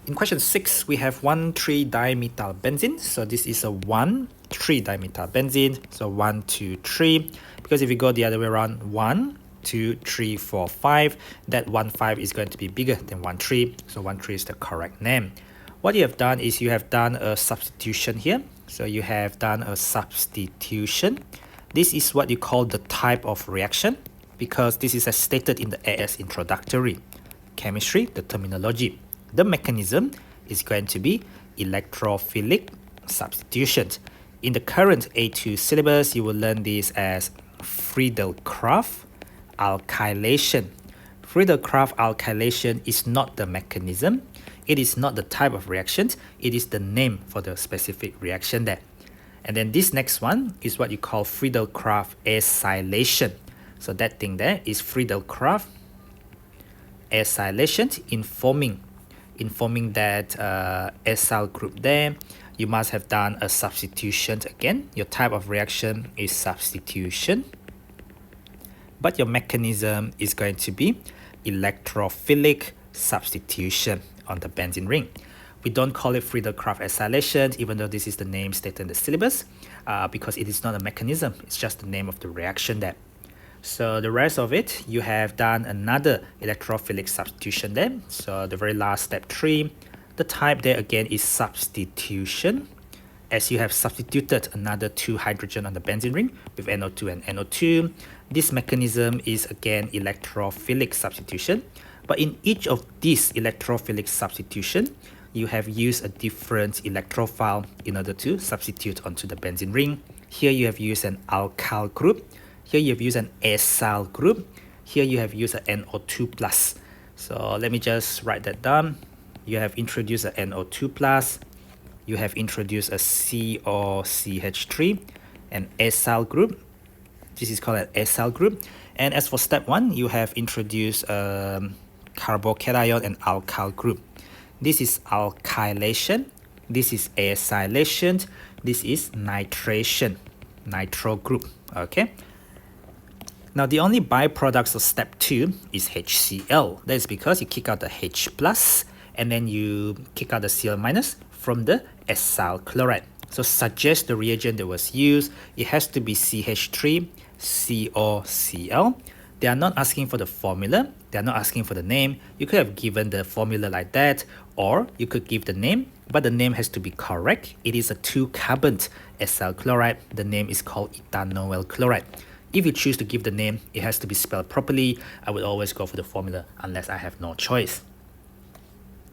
In question 6, we have 1,3-dimethyl-benzene. So this is a 1,3-dimethyl-benzene. So 1, 2, 3. Because if you go the other way around, 1, 2, 3, 4, 5, that 1, 5 is going to be bigger than 1, 3. So 1, 3 is the correct name. What you have done is you have done a substitution here. So you have done a substitution. This is what you call the type of reaction, because this is as stated in the AS introductory chemistry, the terminology. The mechanism is going to be electrophilic substitution. In the current A2 syllabus, you will learn this as Friedel-Crafts alkylation. Friedel-Crafts alkylation is not the mechanism. It is not the type of reaction. It is the name for the specific reaction there. And then this next one is what you call Friedel-Crafts acylation. So that thing there is Friedel-Crafts acylation informing that acyl group there. You must have done a substitution again. Your type of reaction is substitution, but your mechanism is going to be electrophilic substitution on the benzene ring. We don't call it Friedel-Crafts acylation, even though this is the name stated in the syllabus, because it is not a mechanism. It's just the name of the reaction there. So the rest of it, you have done another electrophilic substitution there. So the very last step 3, the type there again is substitution, as you have substituted another 2 hydrogen on the benzene ring with NO2 and NO2. This mechanism is again electrophilic substitution, but in each of these electrophilic substitution, you have used a different electrophile in order to substitute onto the benzene ring. Here you have used an alkyl group. Here you have used an acyl group. Here you have used an NO2+. So let me just write that down. You have introduced an NO2+. You have introduced a COCH3, an acyl group. This is called an acyl group. And as for step 1, you have introduced carbocation and alkyl group. This is alkylation. This is acylation. This is nitration, nitro group. Okay. Now, the only byproducts of step 2 is HCl. That is because you kick out the H+, and then you kick out the Cl- from the acyl chloride. So suggest the reagent that was used. It has to be CH3COCl. They are not asking for the formula. They are not asking for the name. You could have given the formula like that, or you could give the name, but the name has to be correct. It is a 2-carbon acyl chloride. The name is called ethanoyl chloride. If you choose to give the name, it has to be spelled properly. I would always go for the formula unless I have no choice.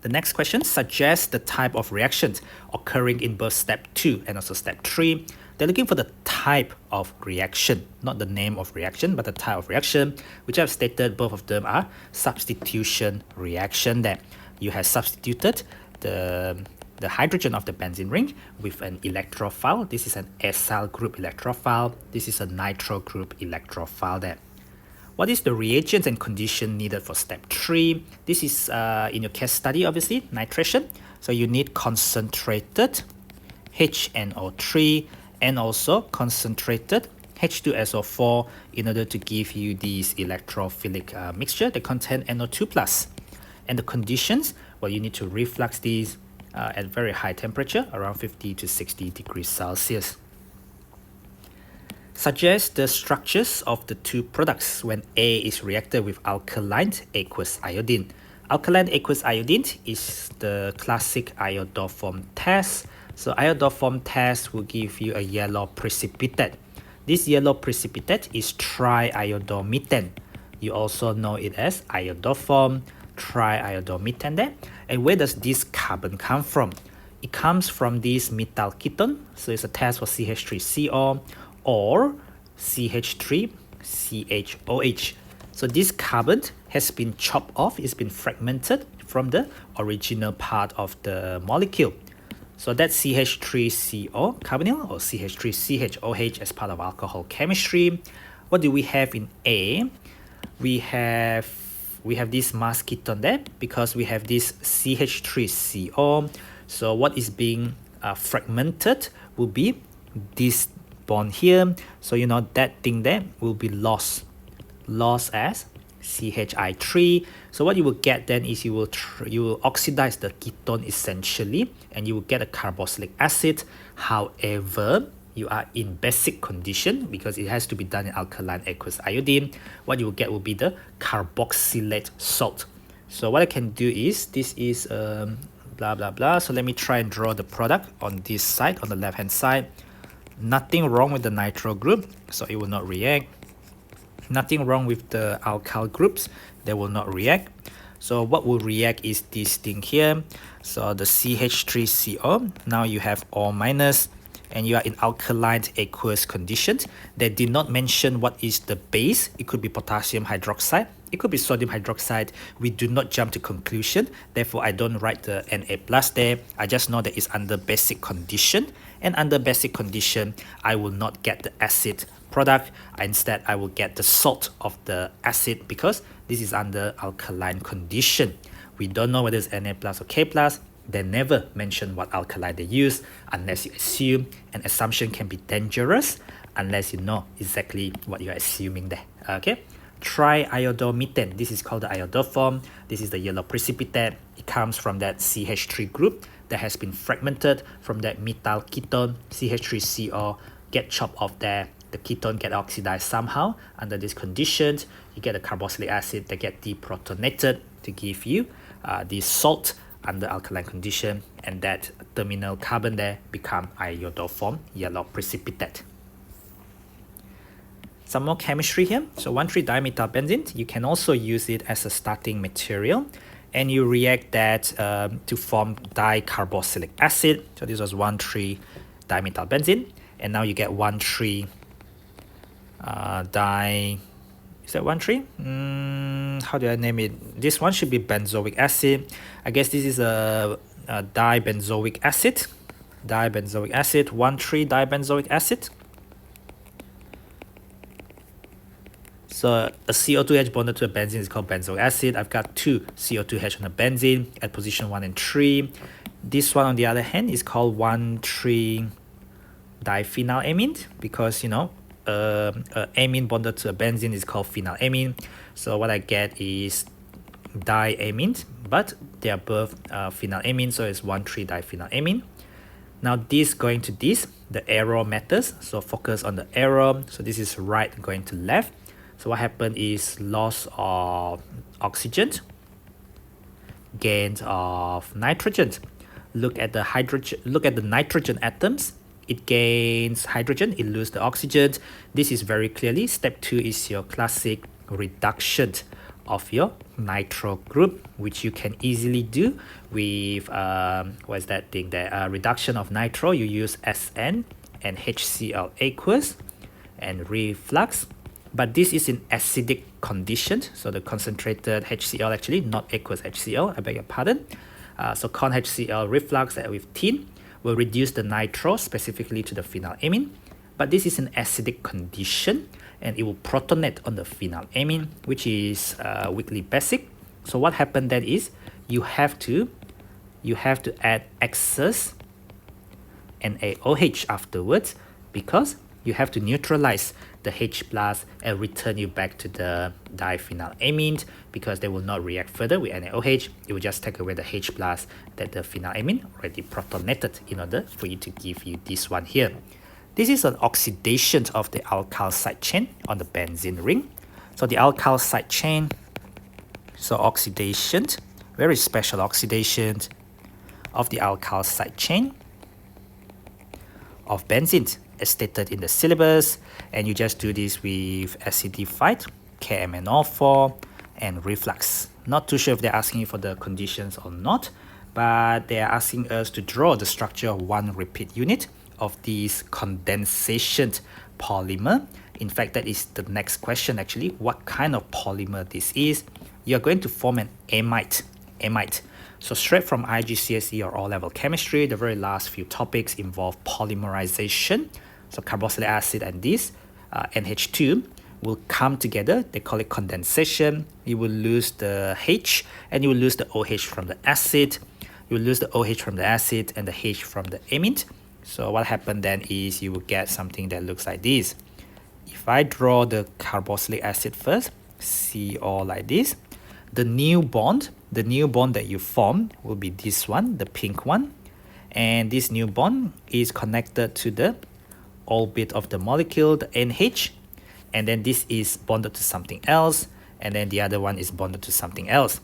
The next question suggests the type of reactions occurring in both step 2 and also step 3. They're looking for the type of reaction, not the name of reaction, but the type of reaction, which I've stated both of them are substitution reaction there. You have substituted the hydrogen of the benzene ring with an electrophile. This is an acyl group electrophile. This is a nitro group electrophile there. What is the reagents and condition needed for step 3? This is in your case study, obviously, nitration. So you need concentrated HNO3 and also concentrated H2SO4 in order to give you this electrophilic mixture that contain NO2+. And the conditions, well, you need to reflux these at very high temperature, around 50 to 60 degrees Celsius. Suggest the structures of the two products when A is reacted with alkaline aqueous iodine. Alkaline aqueous iodine is the classic iodoform test. So iodoform test will give you a yellow precipitate. This yellow precipitate is triiodomethane. You also know it as iodoform triiodomethane there. And where does this carbon come from? It comes from this methyl ketone. So it's a test for CH3CO or CH3CHOH. So this carbon has been chopped off, it's been fragmented from the original part of the molecule. So that's CH3CO carbonyl or CH3CHOH as part of alcohol chemistry. What do we have in A? We have this mass ketone there because we have this CH3CO. So what is being fragmented will be this bond here. So you know that thing there will be lost as CHI3. So what you will get then is you will oxidize the ketone essentially, and you will get a carboxylic acid. However, you are in basic condition because it has to be done in alkaline aqueous iodine. What you will get will be the carboxylate salt. So what I can do is, this is blah blah blah. So let me try and draw the product on this side, on the left hand side. Nothing wrong with the nitro group, so it will not react. Nothing wrong with the alkyl groups, they will not react. So what will react is this thing here. So the CH3CO, now you have O minus, and you are in alkaline aqueous conditions. They did not mention what is the base. It could be potassium hydroxide, it could be sodium hydroxide. We do not jump to conclusion, therefore I don't write the Na plus there. I just know that it's under basic condition, and under basic condition I will not get the acid product. Instead I will get the salt of the acid because this is under alkaline condition. We don't know whether it's Na plus or K plus. They never mention what alkali they use unless you assume. An assumption can be dangerous unless you know exactly what you're assuming there. Okay, triiodomethane, this is called the iodoform. This is the yellow precipitate. It comes from that CH3 group that has been fragmented from that methyl ketone CH3CO, get chopped off there. The ketone get oxidized somehow. Under these conditions, you get a carboxylic acid that get deprotonated to give you the salt under alkaline condition, and that terminal carbon there become iodoform yellow precipitate. Some more chemistry here. So 1,3-dimethylbenzene, you can also use it as a starting material, and you react that to form dicarboxylic acid. So this was 1,3-dimethylbenzene, and now you get 1,3 is that 1,3? How do I name it? This one should be benzoic acid. I guess this is a dibenzoic acid. 1,3-dibenzoic acid. So a CO2H bonded to a benzene is called benzoic acid. I've got 2 CO2H on a benzene at position 1 and 3. This one on the other hand is called 1,3-diphenylamine because, you know, amine bonded to a benzene is called phenylamine. So what I get is diamine, but they are both phenylamine, so it's 1,3-diphenylamine. Now this going to this, the arrow matters, so focus on the arrow. So this is right going to left. So what happened is loss of oxygen, gain of nitrogen. Look at the nitrogen atoms. It gains hydrogen, it loses the oxygen. This is very clearly step 2 is your classic reduction of your nitro group, which you can easily do with what's that thing there, reduction of nitro. You use SN and HCl aqueous and reflux, but this is in acidic conditions, so the concentrated HCl actually, not aqueous HCl, I beg your pardon. So con HCl reflux with tin will reduce the nitro specifically to the phenylamine, but this is an acidic condition and it will protonate on the phenylamine, which is weakly basic. So what happened then is you have to add excess NaOH afterwards because you have to neutralize the H plus and return you back to the diphenylamine because they will not react further with NaOH. It will just take away the H plus that the phenylamine already protonated in order for you to give you this one here. This is an oxidation of the alkyl side chain on the benzene ring. So the alkyl side chain, so oxidation, very special oxidation of the alkyl side chain of benzene as stated in the syllabus, and you just do this with acidified KMnO4 and reflux. Not too sure if they're asking you for the conditions or not, but they are asking us to draw the structure of one repeat unit of this condensation polymer. In fact, that is the next question actually. What kind of polymer this is? You're going to form an amide. So straight from IGCSE or O-level chemistry, the very last few topics involve polymerization. So carboxylic acid and this NH2 will come together. They call it condensation. You will lose the H and you will lose the OH from the acid. You will lose the OH from the acid and the H from the amide. So what happened then is you will get something that looks like this. If I draw the carboxylic acid first, CO like this. The new bond that you form will be this one, the pink one. And this new bond is connected to the orbit of the molecule, the NH. And then this is bonded to something else. And then the other one is bonded to something else.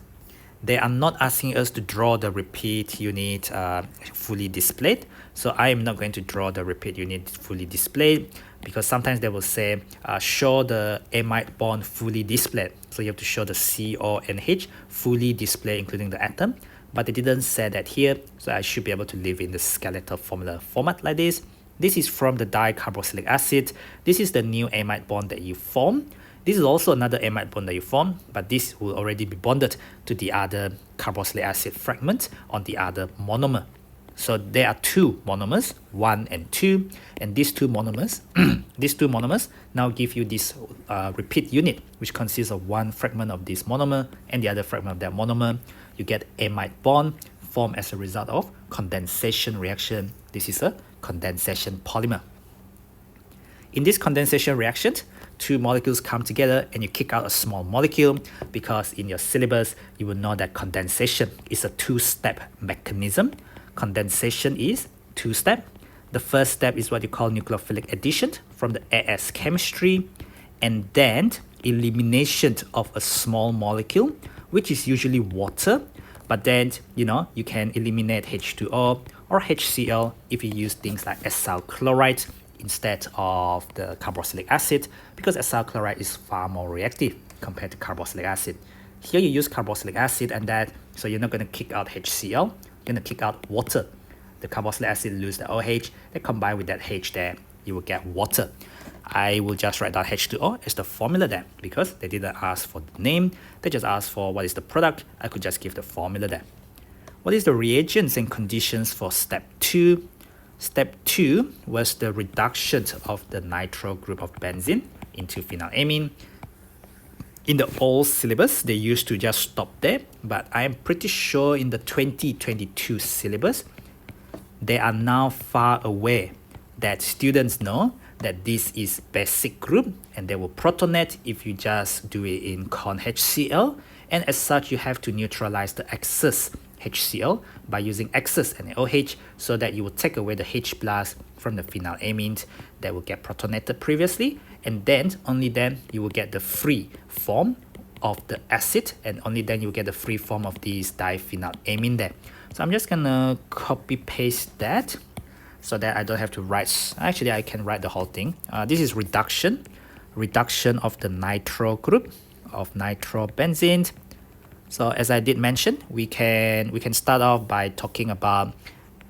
They are not asking us to draw the repeat unit fully displayed. So I am not going to draw the repeat unit fully displayed, because sometimes they will say show the amide bond fully displayed. So you have to show the CO and H fully displayed, including the atom. But they didn't say that here, so I should be able to leave in the skeletal formula format like this. This is from the dicarboxylic acid. This is the new amide bond that you form. This is also another amide bond that you form, but this will already be bonded to the other carboxylic acid fragment on the other monomer. So there are two monomers, 1 and 2, and these two monomers, now give you this repeat unit, which consists of one fragment of this monomer and the other fragment of that monomer. You get amide bond formed as a result of condensation reaction. This is a condensation polymer. In this condensation reaction, two molecules come together and you kick out a small molecule, because in your syllabus, you will know that condensation is a two-step mechanism. Condensation is two-step. The first step is what you call nucleophilic addition from the AS chemistry, and then elimination of a small molecule, which is usually water. But then, you can eliminate H2O or HCl if you use things like acyl chloride instead of the carboxylic acid, because acyl chloride is far more reactive compared to carboxylic acid. Here you use carboxylic acid, and so you're not going to kick out HCl, you're going to kick out water. The carboxylic acid lose the OH, they combine with that H there, you will get water. I will just write down H2O as the formula there, because they didn't ask for the name, they just asked for what is the product. I could just give the formula there. What is the reagents and conditions for step 2? Step 2 was the reduction of the nitro group of benzene into phenylamine. In the old syllabus, they used to just stop there, but I am pretty sure in the 2022 syllabus, they are now far away that students know that this is basic group, and they will protonate if you just do it in con HCl, and as such you have to neutralize the excess HCl by using excess NaOH, so that you will take away the H plus from the phenylamine that will get protonated previously, and then only then you will get the free form of the acid, and only then you will get the free form of this diphenylamine there. So I'm just gonna copy paste that so that I don't have to write. Actually, I can write the whole thing. This is reduction of the nitro group of nitrobenzene. So as I did mention, we can start off by talking about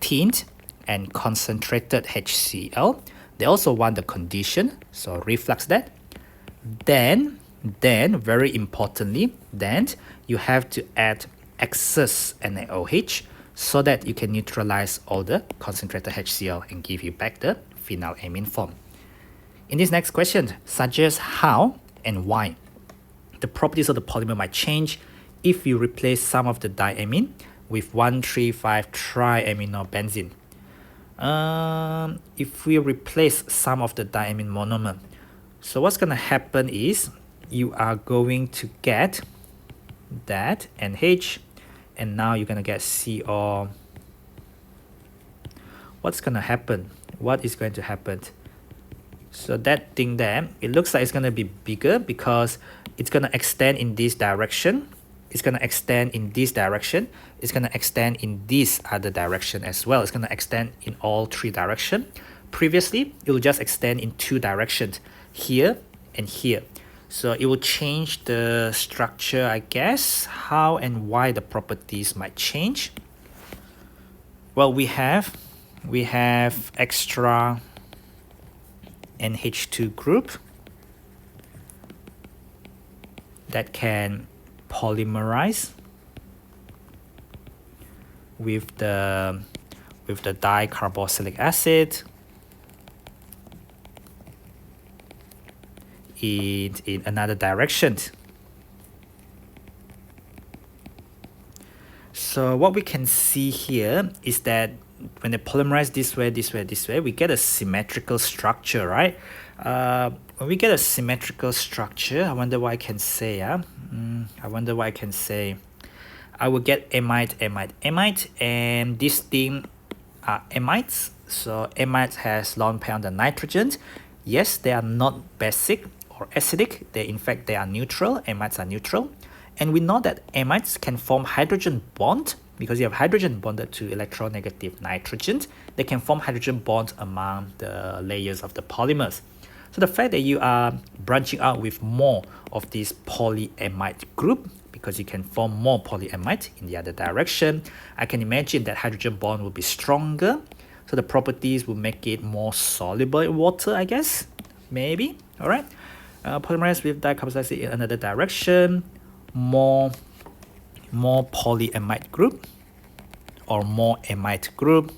tint and concentrated HCl. They also want the condition, so reflux that. Then very importantly, then you have to add excess NaOH so that you can neutralize all the concentrated HCl and give you back the phenylamine form. In this next question, suggest how and why the properties of the polymer might change if you replace some of the diamine with 1,3,5-triaminobenzene. If we replace some of the diamine monomer, so what's going to happen is you are going to get that NH, and now you're going to get CO. What's going to happen? What is going to happen? So that thing there, it looks like it's going to be bigger because it's going to extend in this direction. It's going to extend in this direction. It's going to extend in this other direction as well. It's going to extend in all three directions. Previously, it will just extend in two directions, here and here. So it will change the structure, I guess. How and why the properties might change? Well, we have extra NH2 group that can polymerize with the dicarboxylic acid in another direction. So what we can see here is that when they polymerize this way, we get a symmetrical structure, right? When we get a symmetrical structure, I wonder what I can say. I wonder what I can say. I will get amide, and this thing are amides. So amides has lone pair on the nitrogen. Yes, they are not basic or acidic. In fact, they are neutral. Amides are neutral. And we know that amides can form hydrogen bond because you have hydrogen bonded to electronegative nitrogen. They can form hydrogen bonds among the layers of the polymers. So the fact that you are branching out with more of this polyamide group, because you can form more polyamide in the other direction, I can imagine that hydrogen bond will be stronger. So the properties will make it more soluble in water, I guess. Maybe. All right. Polymerize with dicarboxylate in another direction. More polyamide group or more amide group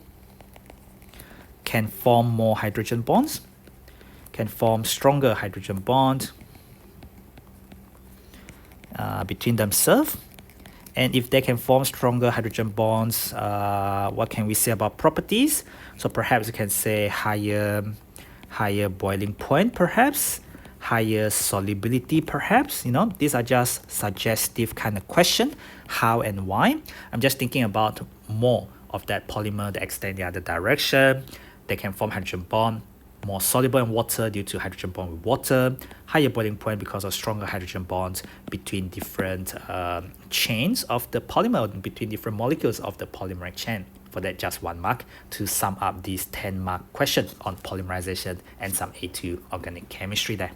can form more hydrogen bonds, can form stronger hydrogen bonds between themselves. And if they can form stronger hydrogen bonds, what can we say about properties? So perhaps you can say higher boiling point, perhaps higher solubility, perhaps. These are just suggestive kind of question, how and why. I'm just thinking about more of that polymer that extend the other direction. They can form hydrogen bond, more soluble in water due to hydrogen bond with water, higher boiling point because of stronger hydrogen bonds between different chains of the polymer, between different molecules of the polymeric chain. For that, just 1 mark to sum up these 10-mark questions on polymerization and some A2 organic chemistry there.